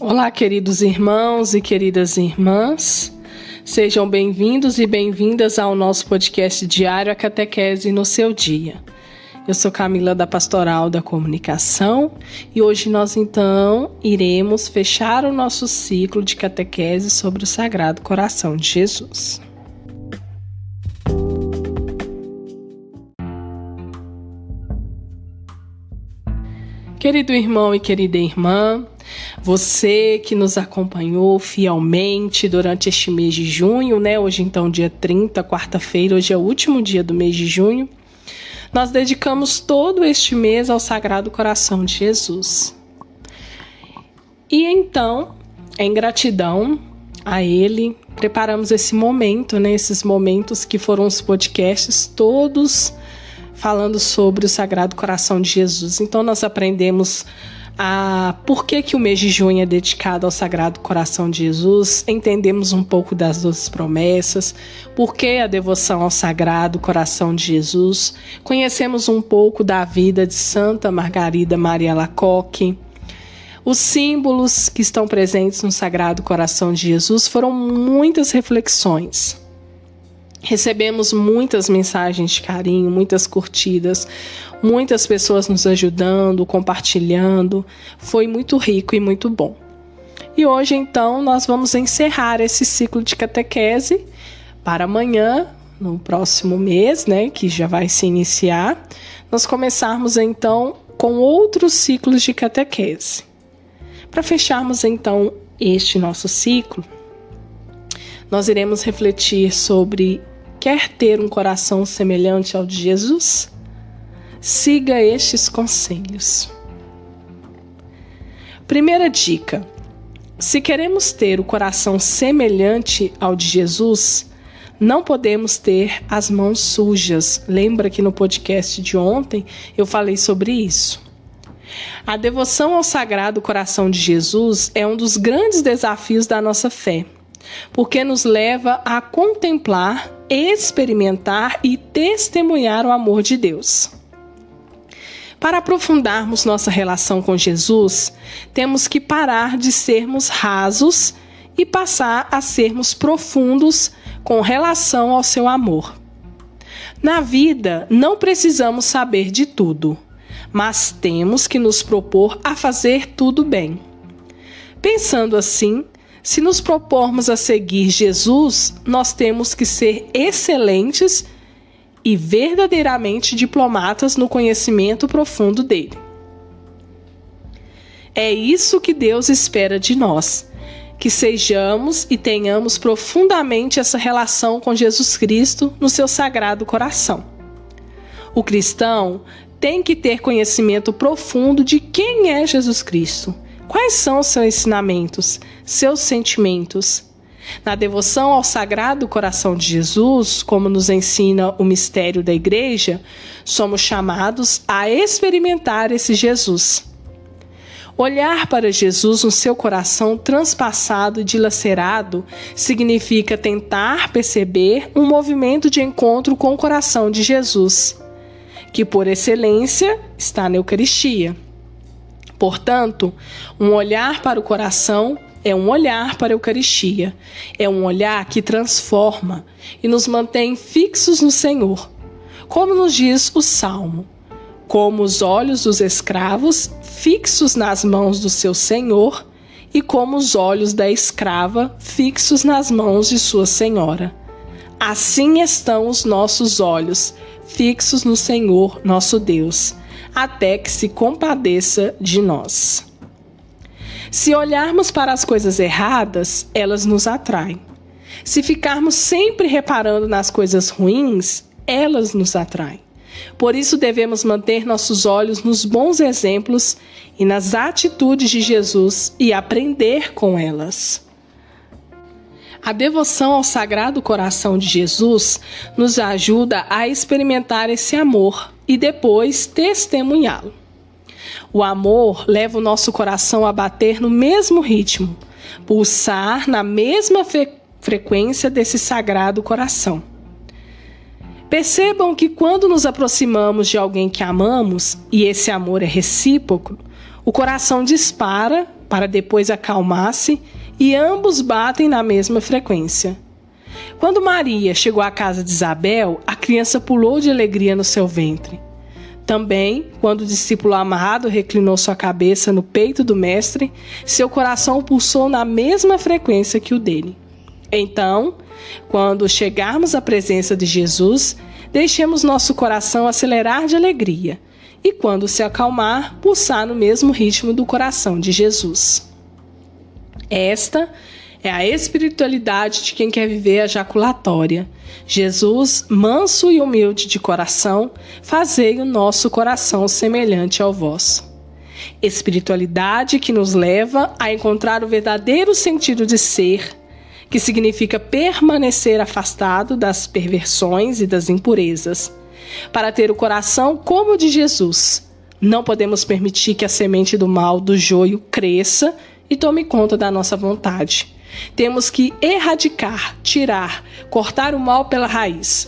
Olá, queridos irmãos e queridas irmãs, sejam bem-vindos e bem-vindas ao nosso podcast diário A Catequese no Seu Dia. Eu sou Camila da Pastoral da Comunicação e hoje nós então iremos fechar o nosso ciclo de catequese sobre o Sagrado Coração de Jesus. Querido irmão e querida irmã, você que nos acompanhou fielmente durante este mês de junho, Hoje então dia 30, quarta-feira, hoje é o último dia do mês de junho. Nós dedicamos todo este mês ao Sagrado Coração de Jesus. E então, em gratidão a Ele, preparamos esse momento, esses momentos que foram os podcasts todos falando sobre o Sagrado Coração de Jesus. Então nós aprendemos por que o mês de junho é dedicado ao Sagrado Coração de Jesus, entendemos um pouco das 12 promessas, por que a devoção ao Sagrado Coração de Jesus, conhecemos um pouco da vida de Santa Margarida Maria Alacoque. Os símbolos que estão presentes no Sagrado Coração de Jesus foram muitas reflexões. Recebemos muitas mensagens de carinho, muitas curtidas, muitas pessoas nos ajudando, compartilhando. Foi muito rico e muito bom. E hoje, então, nós vamos encerrar esse ciclo de catequese para amanhã, no próximo mês, que já vai se iniciar, nós começarmos, então, com outros ciclos de catequese. Para fecharmos, então, este nosso ciclo, nós iremos refletir sobre: quer ter um coração semelhante ao de Jesus? Siga estes conselhos. Primeira dica: se queremos ter o coração semelhante ao de Jesus, não podemos ter as mãos sujas. Lembra que no podcast de ontem eu falei sobre isso? A devoção ao Sagrado Coração de Jesus é um dos grandes desafios da nossa fé, porque nos leva a contemplar, experimentar e testemunhar o amor de Deus. Para aprofundarmos nossa relação com Jesus, temos que parar de sermos rasos e passar a sermos profundos com relação ao seu amor. Na vida, não precisamos saber de tudo, mas temos que nos propor a fazer tudo bem. Pensando assim, se nos propormos a seguir Jesus, nós temos que ser excelentes e verdadeiramente diplomatas no conhecimento profundo dele. É isso que Deus espera de nós, que sejamos e tenhamos profundamente essa relação com Jesus Cristo no seu Sagrado Coração. O cristão tem que ter conhecimento profundo de quem é Jesus Cristo. Quais são os seus ensinamentos, seus sentimentos? Na devoção ao Sagrado Coração de Jesus, como nos ensina o mistério da Igreja, somos chamados a experimentar esse Jesus. Olhar para Jesus no seu coração transpassado e dilacerado significa tentar perceber um movimento de encontro com o coração de Jesus, que por excelência está na Eucaristia. Portanto, um olhar para o coração é um olhar para a Eucaristia. É um olhar que transforma e nos mantém fixos no Senhor. Como nos diz o Salmo: como os olhos dos escravos fixos nas mãos do seu Senhor, e como os olhos da escrava fixos nas mãos de sua senhora. Assim estão os nossos olhos fixos no Senhor, nosso Deus, até que se compadeça de nós. Se olharmos para as coisas erradas, elas nos atraem. Se ficarmos sempre reparando nas coisas ruins, elas nos atraem. Por isso devemos manter nossos olhos nos bons exemplos e nas atitudes de Jesus e aprender com elas. A devoção ao Sagrado Coração de Jesus nos ajuda a experimentar esse amor e depois testemunhá-lo. O amor leva o nosso coração a bater no mesmo ritmo, pulsar na mesma frequência desse Sagrado Coração. Percebam que quando nos aproximamos de alguém que amamos, e esse amor é recíproco, o coração dispara para depois acalmar-se, e ambos batem na mesma frequência. Quando Maria chegou à casa de Isabel, a criança pulou de alegria no seu ventre. Também, quando o discípulo amado reclinou sua cabeça no peito do mestre, seu coração pulsou na mesma frequência que o dele. Então, quando chegarmos à presença de Jesus, deixemos nosso coração acelerar de alegria e, quando se acalmar, pulsar no mesmo ritmo do coração de Jesus. Esta é a espiritualidade de quem quer viver a jaculatória. Jesus, manso e humilde de coração, fazei o nosso coração semelhante ao vosso. Espiritualidade que nos leva a encontrar o verdadeiro sentido de ser, que significa permanecer afastado das perversões e das impurezas, para ter o coração como o de Jesus. Não podemos permitir que a semente do mal, do joio, cresça e tome conta da nossa vontade. Temos que erradicar, tirar, cortar o mal pela raiz.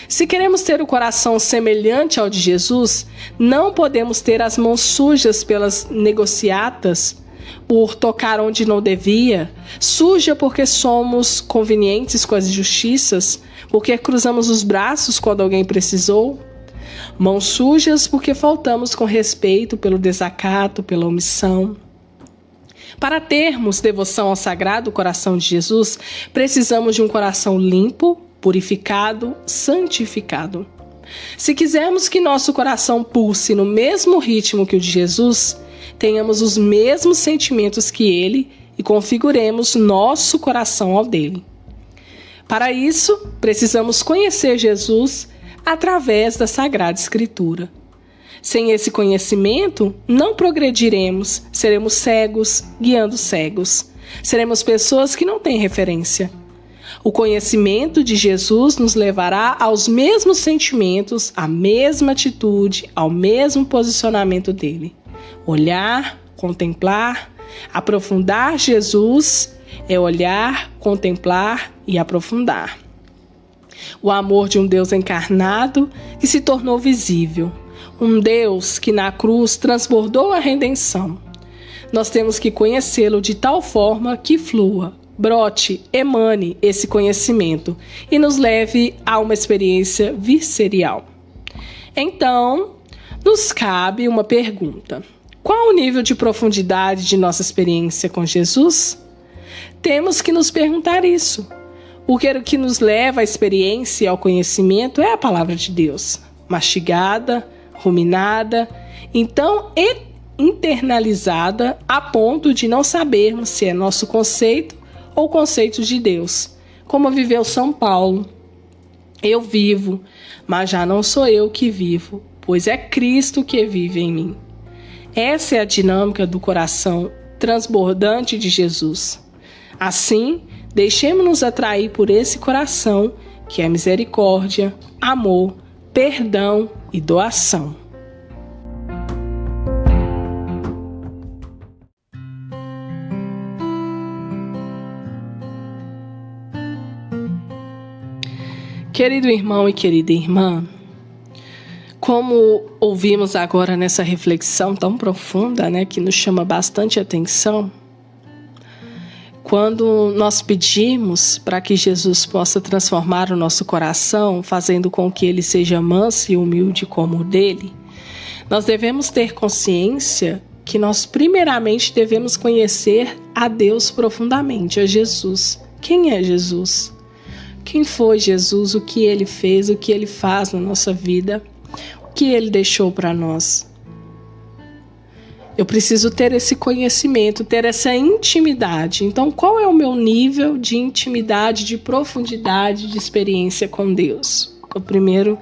Se queremos ter o coração semelhante ao de Jesus, não podemos ter as mãos sujas pelas negociatas, por tocar onde não devia, suja porque somos convenientes com as injustiças, porque cruzamos os braços quando alguém precisou, mãos sujas porque faltamos com respeito pelo desacato, pela omissão. Para termos devoção ao Sagrado Coração de Jesus, precisamos de um coração limpo, purificado, santificado. Se quisermos que nosso coração pulse no mesmo ritmo que o de Jesus, tenhamos os mesmos sentimentos que ele e configuremos nosso coração ao dele. Para isso, precisamos conhecer Jesus através da Sagrada Escritura. Sem esse conhecimento, não progrediremos, seremos cegos, guiando cegos. Seremos pessoas que não têm referência. O conhecimento de Jesus nos levará aos mesmos sentimentos, à mesma atitude, ao mesmo posicionamento dele. Olhar, contemplar, aprofundar Jesus é olhar, contemplar e aprofundar. O amor de um Deus encarnado que se tornou visível. Um Deus que na cruz transbordou a redenção. Nós temos que conhecê-lo de tal forma que flua, brote, emane esse conhecimento e nos leve a uma experiência visceral. Então, nos cabe uma pergunta. Qual o nível de profundidade de nossa experiência com Jesus? Temos que nos perguntar isso. Porque o que nos leva à experiência e ao conhecimento é a palavra de Deus, mastigada, ruminada, então internalizada a ponto de não sabermos se é nosso conceito ou conceito de Deus. Como viveu São Paulo. Eu vivo, mas já não sou eu que vivo, pois é Cristo que vive em mim. Essa é a dinâmica do coração transbordante de Jesus. Assim, deixemos-nos atrair por esse coração que é misericórdia, amor, perdão e doação. Querido irmão e querida irmã, como ouvimos agora nessa reflexão tão profunda, que nos chama bastante atenção, quando nós pedimos para que Jesus possa transformar o nosso coração, fazendo com que ele seja manso e humilde como o dele, nós devemos ter consciência que nós primeiramente devemos conhecer a Deus profundamente, a Jesus. Quem é Jesus? Quem foi Jesus? O que ele fez? O que ele faz na nossa vida? O que ele deixou para nós? Eu preciso ter esse conhecimento, ter essa intimidade. Então, qual é o meu nível de intimidade, de profundidade, de experiência com Deus? Eu primeiro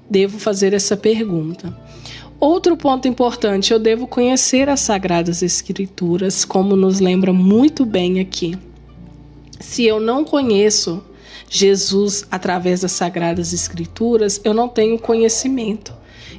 devo fazer essa pergunta. Outro ponto importante, eu devo conhecer as Sagradas Escrituras, como nos lembra muito bem aqui. Se eu não conheço Jesus através das Sagradas Escrituras, eu não tenho conhecimento.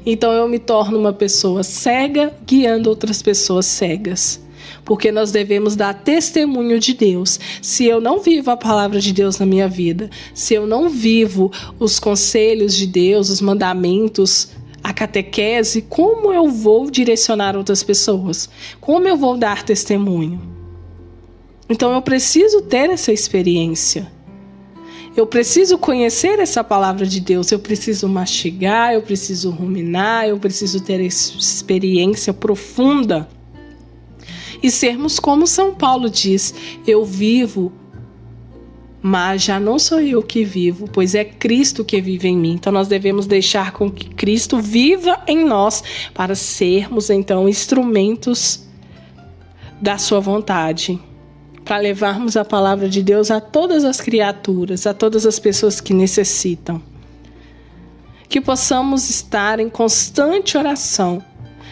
Então eu me torno uma pessoa cega, guiando outras pessoas cegas. Porque nós devemos dar testemunho de Deus. Se eu não vivo a palavra de Deus na minha vida, se eu não vivo os conselhos de Deus, os mandamentos, a catequese, como eu vou direcionar outras pessoas? Como eu vou dar testemunho? Então eu preciso ter essa experiência. Eu preciso conhecer essa palavra de Deus, eu preciso mastigar, eu preciso ruminar, eu preciso ter essa experiência profunda. E sermos como São Paulo diz, eu vivo, mas já não sou eu que vivo, pois é Cristo que vive em mim. Então nós devemos deixar com que Cristo viva em nós, para sermos então instrumentos da sua vontade, para levarmos a palavra de Deus a todas as criaturas, a todas as pessoas que necessitam. Que possamos estar em constante oração,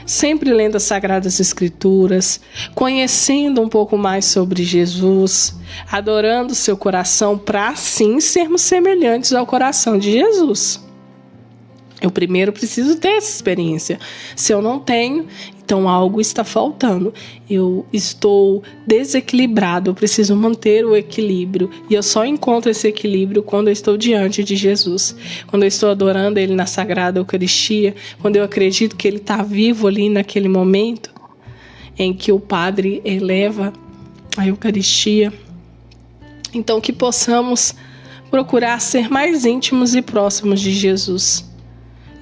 sempre lendo as Sagradas Escrituras, conhecendo um pouco mais sobre Jesus, adorando o seu coração, para assim sermos semelhantes ao coração de Jesus. Eu primeiro preciso ter essa experiência. Se eu não tenho, então algo está faltando. Eu estou desequilibrado, eu preciso manter o equilíbrio. E eu só encontro esse equilíbrio quando eu estou diante de Jesus. Quando eu estou adorando Ele na Sagrada Eucaristia, quando eu acredito que Ele está vivo ali naquele momento em que o Padre eleva a Eucaristia. Então que possamos procurar ser mais íntimos e próximos de Jesus.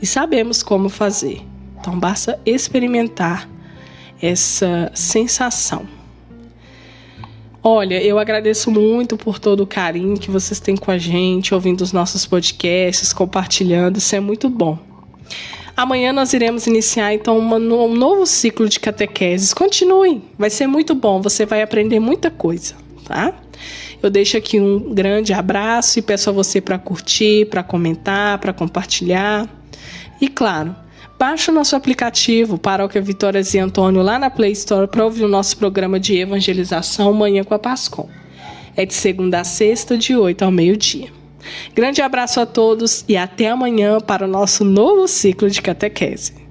E sabemos como fazer. Então basta experimentar essa sensação. Olha, eu agradeço muito por todo o carinho que vocês têm com a gente, ouvindo os nossos podcasts, compartilhando, isso é muito bom. Amanhã nós iremos iniciar então um novo ciclo de catequeses. Continue, vai ser muito bom, você vai aprender muita coisa, tá? Eu deixo aqui um grande abraço e peço a você para curtir, para comentar, para compartilhar. E claro, baixe o nosso aplicativo Paróquia Vitórias e Antônio lá na Play Store para ouvir o nosso programa de evangelização Manhã com a Pascom. É de segunda a sexta, de 8 ao meio-dia. Grande abraço a todos e até amanhã para o nosso novo ciclo de catequese.